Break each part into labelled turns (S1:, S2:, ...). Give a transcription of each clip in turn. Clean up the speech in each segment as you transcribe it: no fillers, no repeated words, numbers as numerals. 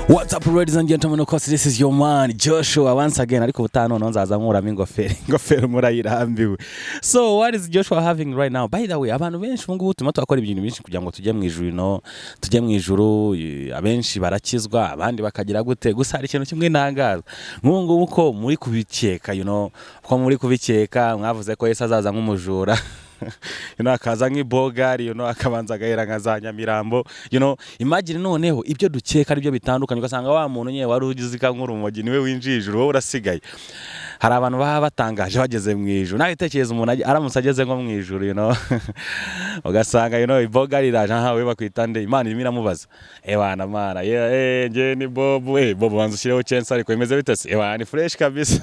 S1: What's up, ladies and gentlemen? Of course, this is your man Joshua once again. Ariko butano nonzaza nkuramo ingofero murayirambiwe. So what is Joshua having right now? By the way, abantu benshi bungu tuma twakora ibintu byinshi kugira ngo tujye mu ijuru no tujye mu ijuru, abenshi barakizwa abandi bakagira gute, gusa hari ikintu kimwe ntangaza nk'ubu uko muri kubikeka, ko muri kubikeka mwavuze ko Yesu azaza nk'umujura akaza nk'ibogari, akabanza agahera nka za Nyamirambo, imagine noneho ibyo dukeka ari byo bitandukanye, ugasanga wa muntu nye wari ugize nk'urumogi niwe winjiye ijuru, wowe urasigaye. Hari abantu baba batangaje bageze mu ijuru, nawe tekereza umuntu aramutse ageze nko mu ijuru, ugasanga ibogari iraje, we bakwita nde, Imana irimo iramubaza, bana mana nge ni Bob, Bob wanze ushyireho chance ariko imeze bite se, ni fresh kabisa.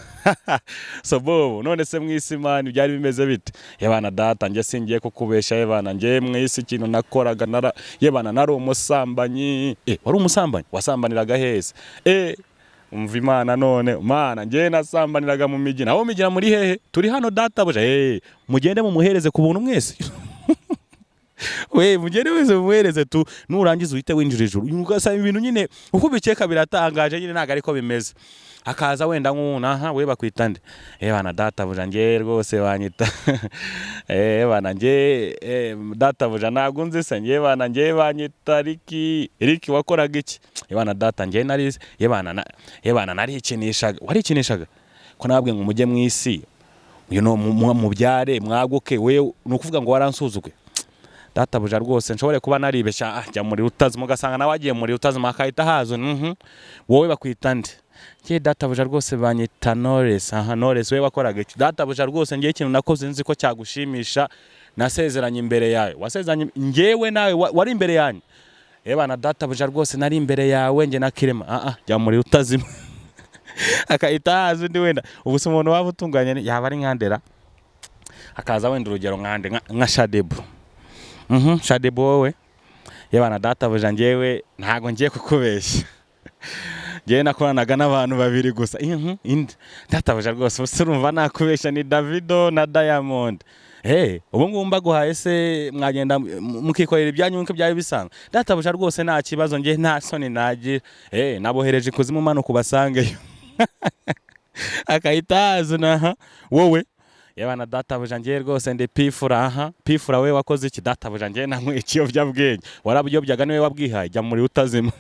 S1: So Bob, none se mwisi Imana byari bimeze bite? Bana data nge singiye kukubesha, bana nge mwisi ikintu nakoraga nari umusambanyi. Wari umusambanyi? Wasambaniraga hese? Umva Imana none, mana nge nasambaniraga mu migi. Naho migira muri hehe? Turi hano data buja. Mugende mumuhereze ku buntu mwese. Mugende wese mumuhereze tu, nurangiza uhite winjira ijuru. Ugasaba ibintu nyine uko bikeka biratangaje, nyine ntago ariko bimeze. Akaza wenda nk'umuntu, we bakwita nde? Bana data buja nge rwose banyita. Bana nge data buja ntago nzi se, nge bana nge banyita Riki wakoraga iki? Bana data nge nari bana narikinishaga. Warikinishaga? Ko nabwe ngo mujye mwisi, mubyare mwaguke, we nukuvuga ngo waransuzugwe. Data buja rwose nshobore kuba naribesha, jya muri utazimo ugasanga nawe agiye muri utazimo akahita hazo. Wowe bakwita nde? Nge data buja rwose banyita Knowless. Knowless, we wakoraga iki? Data buja rwose nge ikintu nakoze nzi ko cyagushimisha, nasezeranye imbere yawe. Wasezeranye ngewe nawe wari imbere yanyu? Bana data buja rwose nari imbere yawe nge na Kirema. Jya muri utazimo akahita hazo undi wenda. Ubu se umuntu waba utunganye yaba ari nkandera, akaza wenda urugero nkande nka Shadebo. Shadebo wowe, bana data buja ngewe ntago ngiye kukubeshya, ngewe nakoranaga n'abantu babiri gusa. Data buja rwose urumva nakubeshya ni Davido na Diamond. Ubu ngubu mbaguhaye se mwagenda mukikorera ibyanyu nk'uko byari bisanzwe. Data buja rwose nta kibazo, nge nta soni nagira. Nabohereje ikuzimu mano kubasangeyo. Akahita hazo wowe, bana data buja nge rwose ndi Pifura. Pifura, we wakoze iki? Data buja nge namwe ikiyobyabwenge. Warabuyobyaga niwe wabwihaye, jya muri utazima.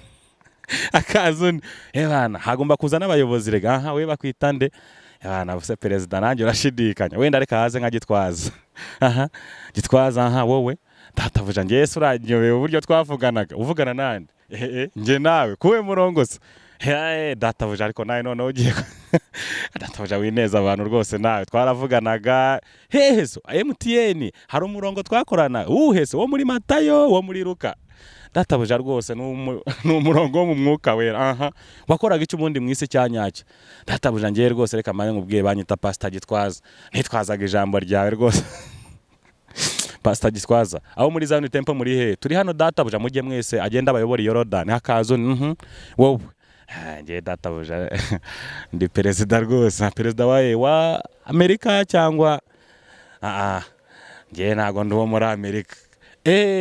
S1: Akazo bana hagomba kuza n'abayobozi rega. We bakwita nde? Bana buse perezida nanjye urashidikanya, wenda reka haze nka Gitwaza. Gitwaza. Wowe data buja nge Yesu uranyobeye uburyo twavuganaga. Uvugana nande? Nge nawe kuwe murongoza. Data buja ariko nawe none ugiye data buja wineza abantu rwose, nawe twaravuganaga. Heheso MTN hari umurongo twakorana, uhese wo muri Matayo, wo muri Luka. Data buja rwose n'umurongo wo mu mwuka wera. Wakoraga iki ubundi mwisi cyanyacyo? Data buja nge rwose reka mane nkubwiye banyita Pastor Gitwaza. Nitwazaga ijambo ryawe rwose. Pastor Gitwaza, aho muri Zion Temple muri he? Turi hano data buja, mujye mwese agenda abayobora Yorodani. Hakazo wowe nge data buja ndi perezida rwose, perezida wa Amerika cyangwa nge ntago ndi wo muri Amerika.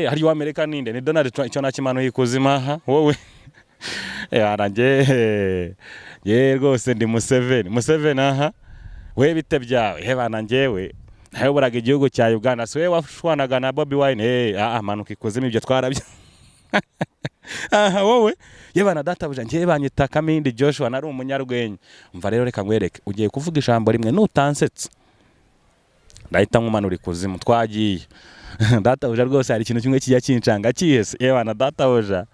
S1: Hari wa Amerika ninde? Ni Donald Trump, icyo nakimano yikuzima. Wowe nge rwose ndi Museveni. We bite byawe? Bana ngewe nayoburaga igihugu cya Uganda. Se we washwanaga na Bobi Wine? Manuka ikuzima, ibyo twarabyo. Wowe bana data buja nge banyita Kamindi Joshua, nari umunyarwenya. Umva rero reka ngwereke, ugiye kuvuga ijambo rimwe nutansetsa ndahita nkumanura ikuzimu, twagiye. Data buja rwose hari ikintu kimwe kijya kincanga cyihese. Bana data buja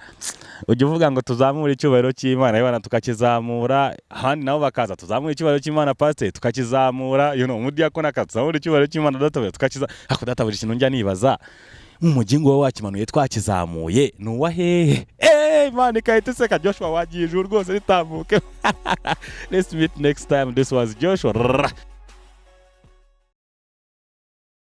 S1: ujye uvuga ngo tuzamure icyubahiro cy'Imana, bana tukakizamura, ahandi nabo bakaza tuzamure icyubahiro cy'Imana, pastor tukakizamura, umudiyakoni akazamura icyubahiro cy'Imana, data buja tukakiza. Ako data buja ikintu njya nibaza, umugingo we wakimanuye twakizamuye nuwa hehe? Imana ikahita iseka, Joshua wagiye ijuru rwose ritambuke. Let's meet next time. This was Joshua.